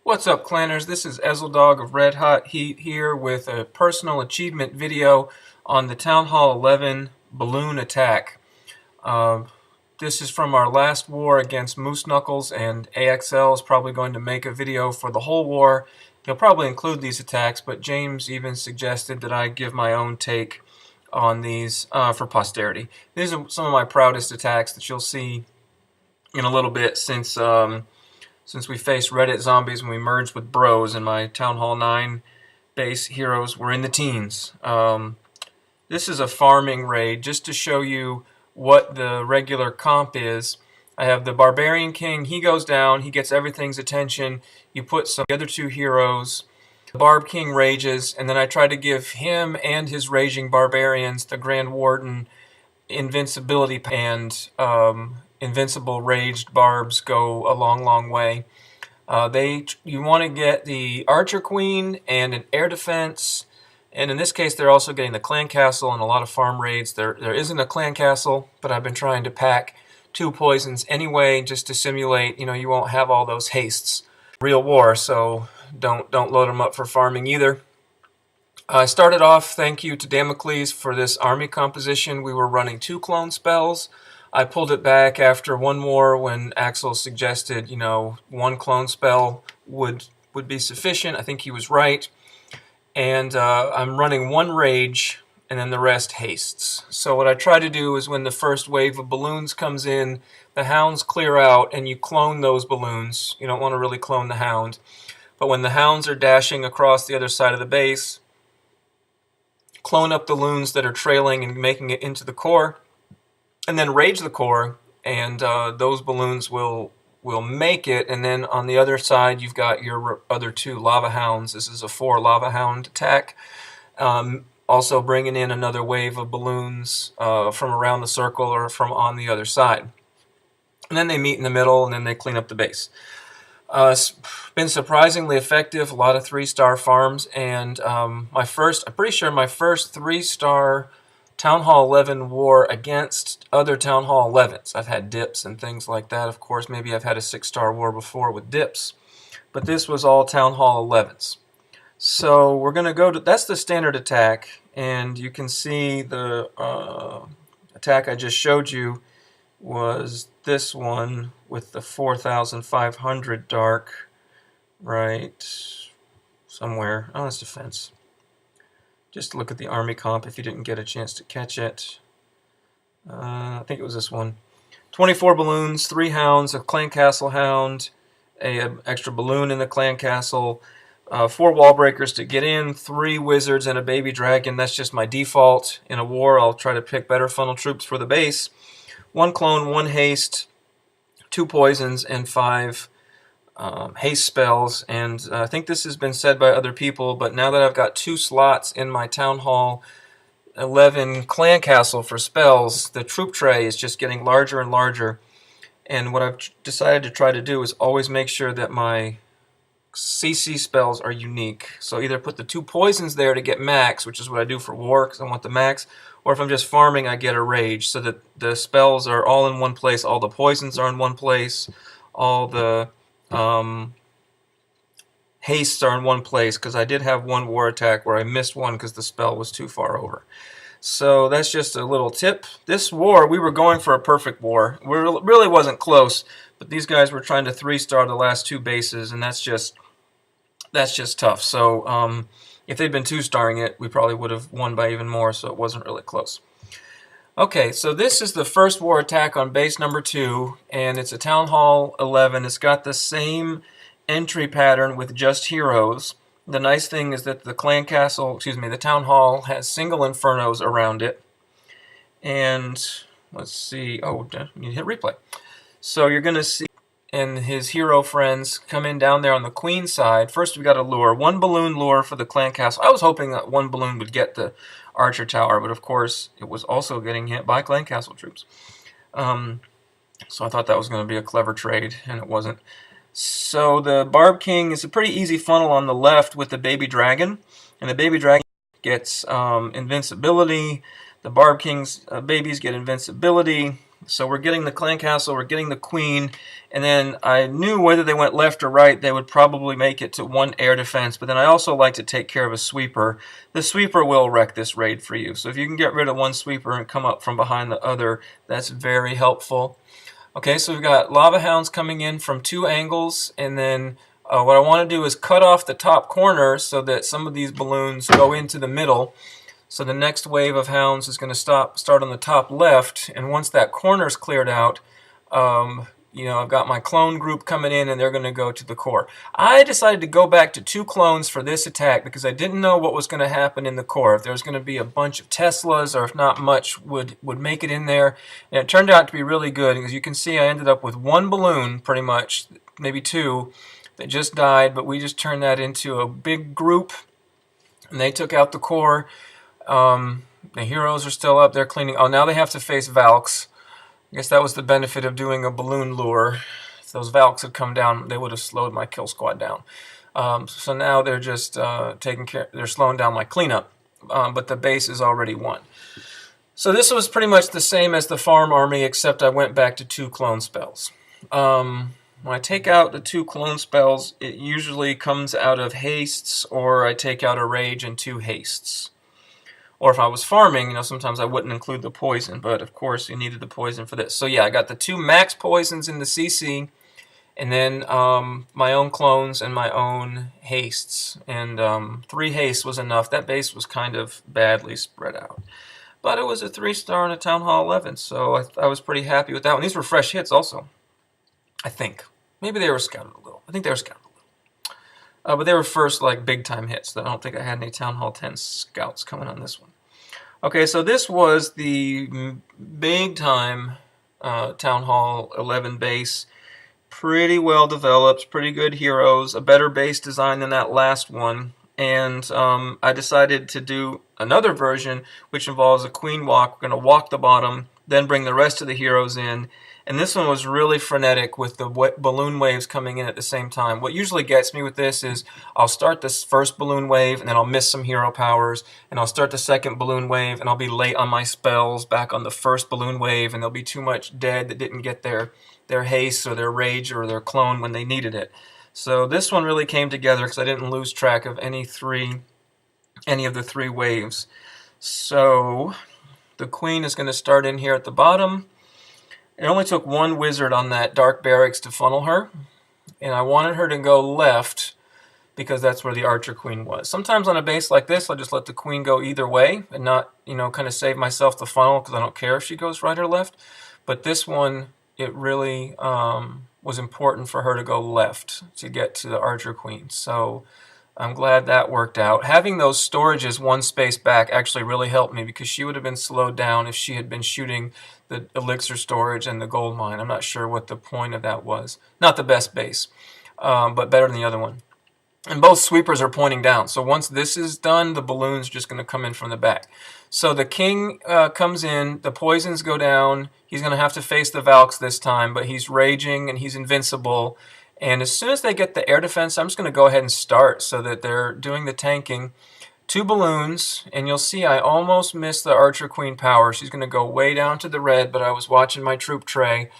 What's up, clanners? This is Ezeldog of Red Hot Heat here with a personal achievement video on the Town Hall 11 balloon attack. This is from our last war against Moose Knuckles, and AXL is probably going to make a video for the whole war. He'll probably include these attacks, but James even suggested that I give my own take on these for posterity. These are some of my proudest attacks that you'll see in a little bit since we faced Reddit zombies when we merged with bros and my Town Hall 9 base heroes were in the teens. This is a farming raid just to show you what the regular comp is. I have the Barbarian King. He goes down. He gets everything's attention. You put some the other two heroes. The Barb King rages, and then I try to give him and his raging barbarians, the Grand Warden, invincibility, and invincible raged barbs go a long way. You want to get the Archer Queen and an air defense, and in this case they're also getting the clan castle and a lot of farm raids. There isn't a clan castle, but I've been trying to pack 2 poisons anyway just to simulate, you won't have all those hastes. Real war, so don't load them up for farming either. I started off, thank you to Damocles for this army composition. We were running 2 clone spells. I pulled it back after one war when Axel suggested, 1 clone spell would be sufficient. I think he was right. And I'm running 1 rage and then the rest hastes. So what I try to do is when the first wave of balloons comes in, the hounds clear out and you clone those balloons. You don't want to really clone the hound. But when the hounds are dashing across the other side of the base, clone up the loons that are trailing and making it into the core, and then rage the core, and those balloons will make it. And then on the other side, you've got your other 2 lava hounds. This is a 4 lava hound attack. Also bringing in another wave of balloons from around the circle or from on the other side. And then they meet in the middle, and then they clean up the base. It's been surprisingly effective. A lot of 3-star farms, and I'm pretty sure my first 3-star Town Hall 11 war against other Town Hall 11s. I've had dips and things like that, of course. Maybe I've had a 6-star war before with dips. But this was all Town Hall 11s. So we're going to go to... That's the standard attack. And you can see the attack I just showed you was this one with the 4,500 dark. Right somewhere. Oh, that's defense. Just look at the army comp if you didn't get a chance to catch it. I think it was this one. 24 balloons, 3 hounds, a clan castle hound, an extra balloon in the clan castle, 4 wall breakers to get in, 3 wizards, and a baby dragon. That's just my default. In a war, I'll try to pick better funnel troops for the base. 1 clone, 1 haste, 2 poisons, and 5 haste spells. And I think this has been said by other people, but now that I've got 2 slots in my Town Hall 11 clan castle for spells, the troop tray is just getting larger and larger. And what I've decided to try to do is always make sure that my CC spells are unique. So either put the 2 poisons there to get max, which is what I do for war because I want the max, or if I'm just farming I get a rage, so that the spells are all in one place, all the poisons are in one place, all the hastes are in one place, because I did have 1 war attack where I missed one because the spell was too far over. So that's just a little tip. This war, we were going for a perfect war. We really wasn't close, but these guys were trying to 3-star the last 2 bases, and that's just tough. So if they'd been 2-starring it, we probably would have won by even more, so it wasn't really close. Okay, so this is the first war attack on base number 2, and it's a Town Hall 11. It's got the same entry pattern with just heroes. The nice thing is that the the Town Hall has single infernos around it. And let's see, you hit replay. So you're going to see and his hero friends come in down there on the queen side. First we got a lure, 1 balloon lure for the clan castle. I was hoping that 1 balloon would get the archer tower, but of course it was also getting hit by clan castle troops. So I thought that was going to be a clever trade, and it wasn't. So the Barb King is a pretty easy funnel on the left with the baby dragon, and the baby dragon gets invincibility. The Barb King's babies get invincibility. So we're getting the clan castle, we're getting the queen, and then I knew whether they went left or right, they would probably make it to one air defense, but then I also like to take care of a sweeper. The sweeper will wreck this raid for you, so if you can get rid of one sweeper and come up from behind the other, that's very helpful. Okay, so we've got lava hounds coming in from 2 angles, and then what I want to do is cut off the top corner so that some of these balloons go into the middle. So the next wave of hounds is going to start on the top left, and once that corner is cleared out, I've got my clone group coming in, and they're going to go to the core. I decided to go back to 2 clones for this attack because I didn't know what was going to happen in the core. If there was going to be a bunch of Teslas, or if not much would make it in there. And it turned out to be really good. As you can see, I ended up with 1 balloon, pretty much, maybe 2, that just died, but we just turned that into a big group, and they took out the core. The heroes are still up there cleaning. Oh, now they have to face Valks. I guess that was the benefit of doing a balloon lure. If those Valks had come down, they would have slowed my kill squad down. So now they're just they're slowing down my cleanup. But the base is already won. So this was pretty much the same as the farm army, except I went back to 2 clone spells. When I take out the 2 clone spells, it usually comes out of hastes, or I take out a rage and 2 hastes. Or if I was farming, sometimes I wouldn't include the poison, but of course you needed the poison for this. So yeah, I got the 2 max poisons in the CC, and then my own clones and my own hastes. And 3 hastes was enough. That base was kind of badly spread out. But it was a 3-star in a Town Hall 11, so I was pretty happy with that one. These were fresh hits also, I think. Maybe they were scouted a little. I think they were scouted. But they were first, big-time hits. I don't think I had any Town Hall 10 scouts coming on this one. Okay, so this was the big-time Town Hall 11 base. Pretty well developed, pretty good heroes, a better base design than that last one. And I decided to do another version, which involves a queen walk. We're going to walk the bottom, then bring the rest of the heroes in. And this one was really frenetic with the balloon waves coming in at the same time. What usually gets me with this is I'll start this first balloon wave, and then I'll miss some hero powers, and I'll start the second balloon wave, and I'll be late on my spells back on the first balloon wave, and there'll be too much dead that didn't get their haste or their rage or their clone when they needed it. So this one really came together because I didn't lose track of any of the 3 waves. So the queen is going to start in here at the bottom. It only took 1 wizard on that dark barracks to funnel her, and I wanted her to go left because that's where the archer queen was. Sometimes on a base like this, I'll just let the queen go either way and not, kind of save myself the funnel because I don't care if she goes right or left. But this one, it really was important for her to go left to get to the archer queen. So I'm glad that worked out. Having those storages 1 space back actually really helped me because she would have been slowed down if she had been shooting the elixir storage and the gold mine. I'm not sure what the point of that was. Not the best base, but better than the other one. And both sweepers are pointing down. So once this is done, the balloon's just going to come in from the back. So the king comes in, the poisons go down. He's going to have to face the Valks this time, but he's raging and he's invincible. And as soon as they get the air defense, I'm just going to go ahead and start so that they're doing the tanking. 2 balloons, and you'll see I almost missed the Archer Queen power. She's going to go way down to the red, but I was watching my troop tray.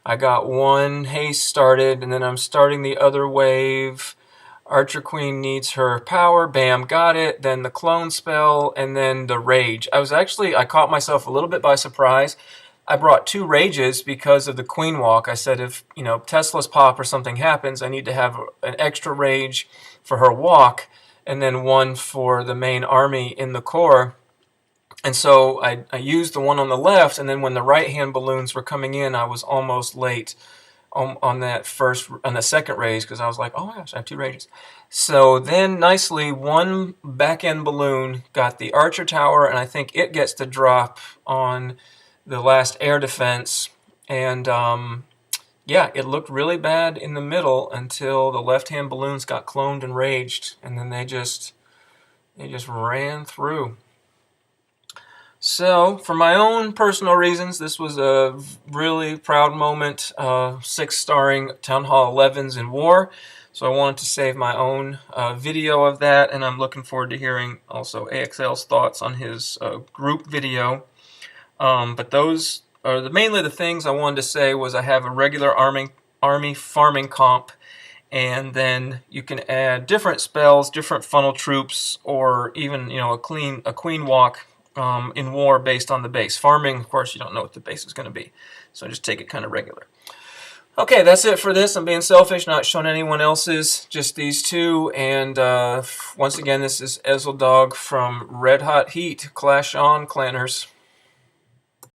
I got 1 haste started, and then I'm starting the other wave. Archer Queen needs her power. Bam, got it. Then the clone spell, and then the rage. I caught myself a little bit by surprise. I brought 2 rages because of the queen walk. I said if, Tesla's pop or something happens, I need to have an extra rage for her walk, and then 1 for the main army in the core. And so I used the one on the left, and then when the right-hand balloons were coming in, I was almost late on the second rage because I was like, oh my gosh, I have 2 rages. So then nicely, 1 back-end balloon got the archer tower, and I think it gets to drop on the last air defense. And yeah, it looked really bad in the middle until the left-hand balloons got cloned and raged, and then they just ran through. So, for my own personal reasons, this was a really proud moment, 6-starring Town Hall 11s in war. So I wanted to save my own video of that, and I'm looking forward to hearing also AXL's thoughts on his group video. But those mainly the things I wanted to say was I have a regular army farming comp, and then you can add different spells, different funnel troops, or even a queen walk in war based on the base. Farming, of course, you don't know what the base is going to be, so just take it kind of regular. Okay, that's it for this. I'm being selfish, not showing anyone else's, just these two. And once again, this is Ezeldog from Red Hot Heat. Clash on, Clanners.